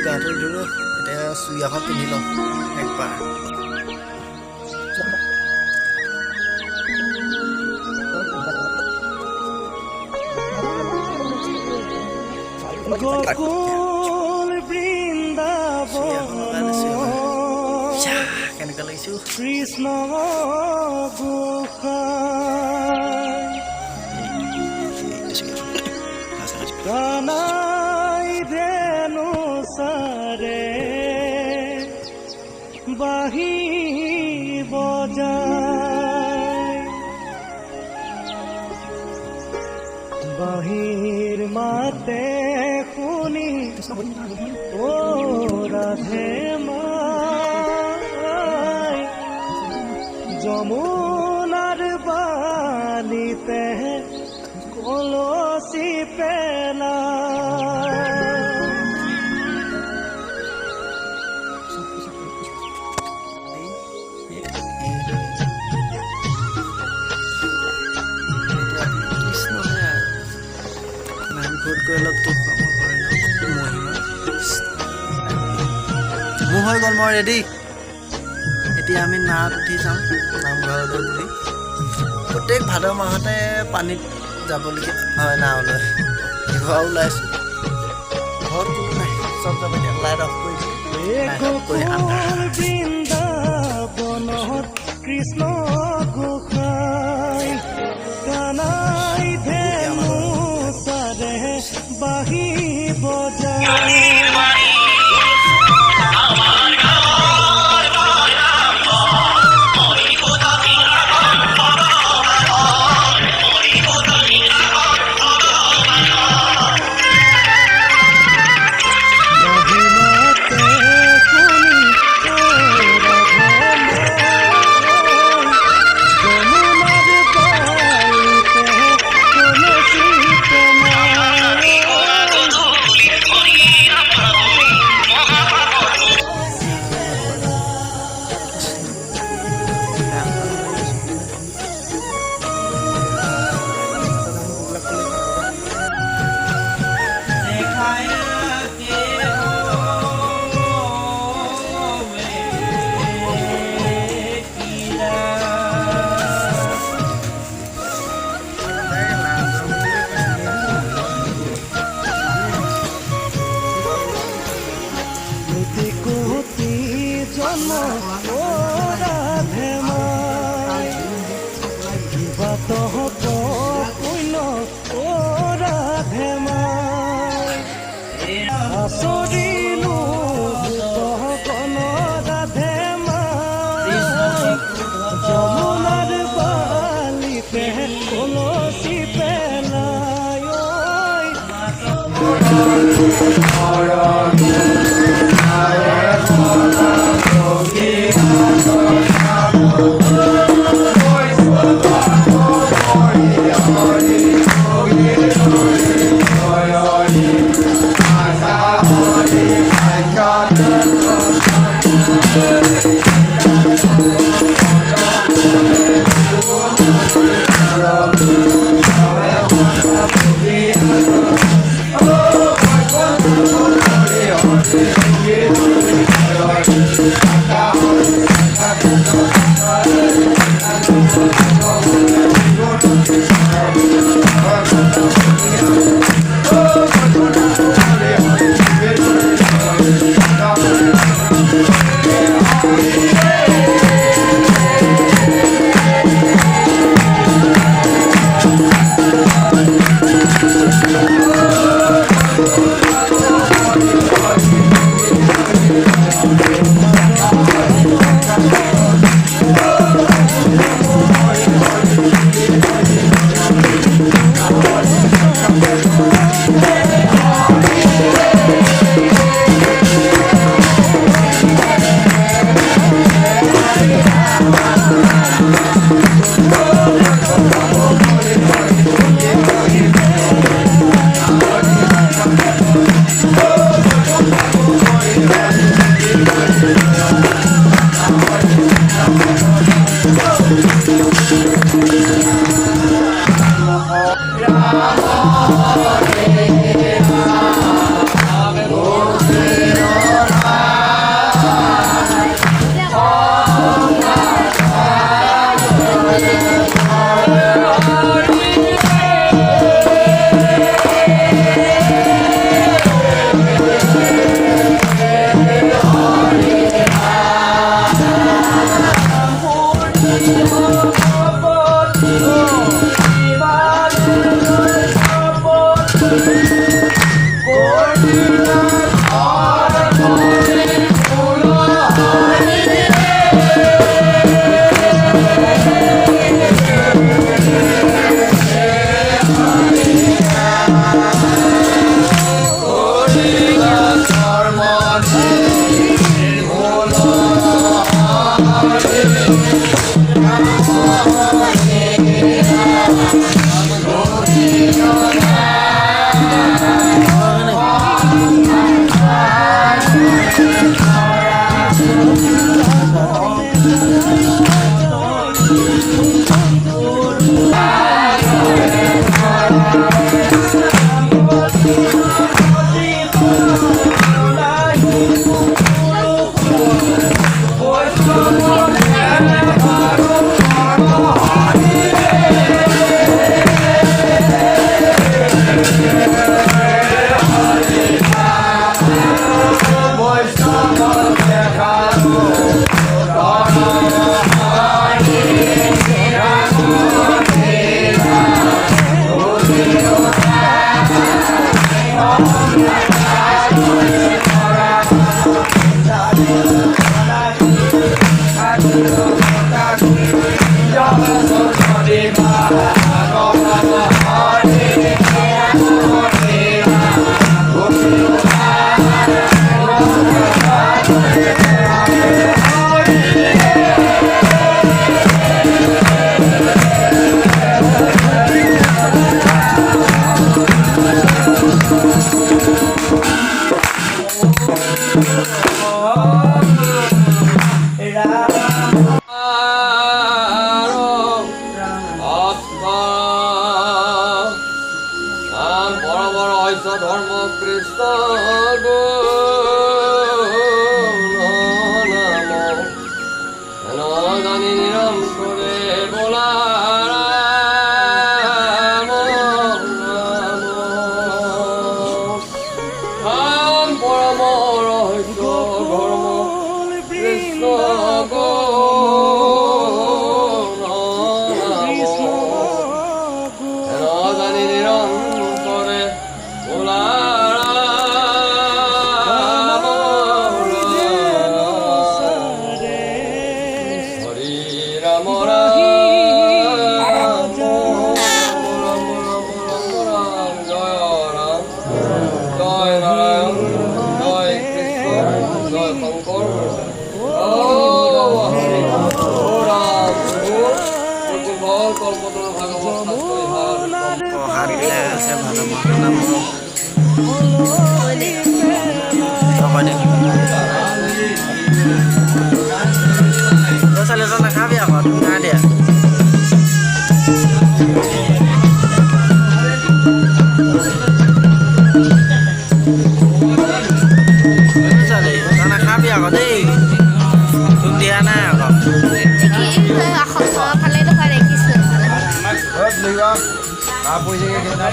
গাটো ধুলো এতিয়া চুই এখন পিন্ধি লওঁ একবাৰ গোকুল বৃন্দাবন কেনেকুৱা লাগিছো কৃষ্ণ গোসাই কানাই ধেনু সাৰে বাহি বজায় বাহিৰ মাতে শুনি ও ৰাধে মাই যমুনাৰ বালিতে কলসি পেলা মোৰ হৈ গ'ল মই ৰেডি এতিয়া আমি নাৱত উঠি যাম নামঘৰলৈ বুলি প্ৰত্যেক ভাদ মাহতে পানীত যাবলগীয়া হয় নাৱলৈ ঘৰ ওলাইছোঁ ঘৰত কোনো নাই চব যাব এতিয়া লাইট অফ কৰি বৃন্দাবনত কৃষ্ণ গোসাই কানাই ধেনু সাৰে বাহি বজায় যমুনার বালিতে কলসি পেলায় ধর্ম কৃষ্ণ নাম জানি নিরম করে বলা পরম রহস্য ধর্ম কৃষ্ণ জানি নিরম করে বলা প্ৰসাদ বিলাক আছে ভাদ মাহৰ নাম তই চালি তই নাখাবি আকৌ তুমি নাই দিয়া চালি তই নাখাবি আকৌ দেই তোক দিয়া নাই আকৌ ফালে দেখুৱাই দেখিছোঁ Apa sih kita?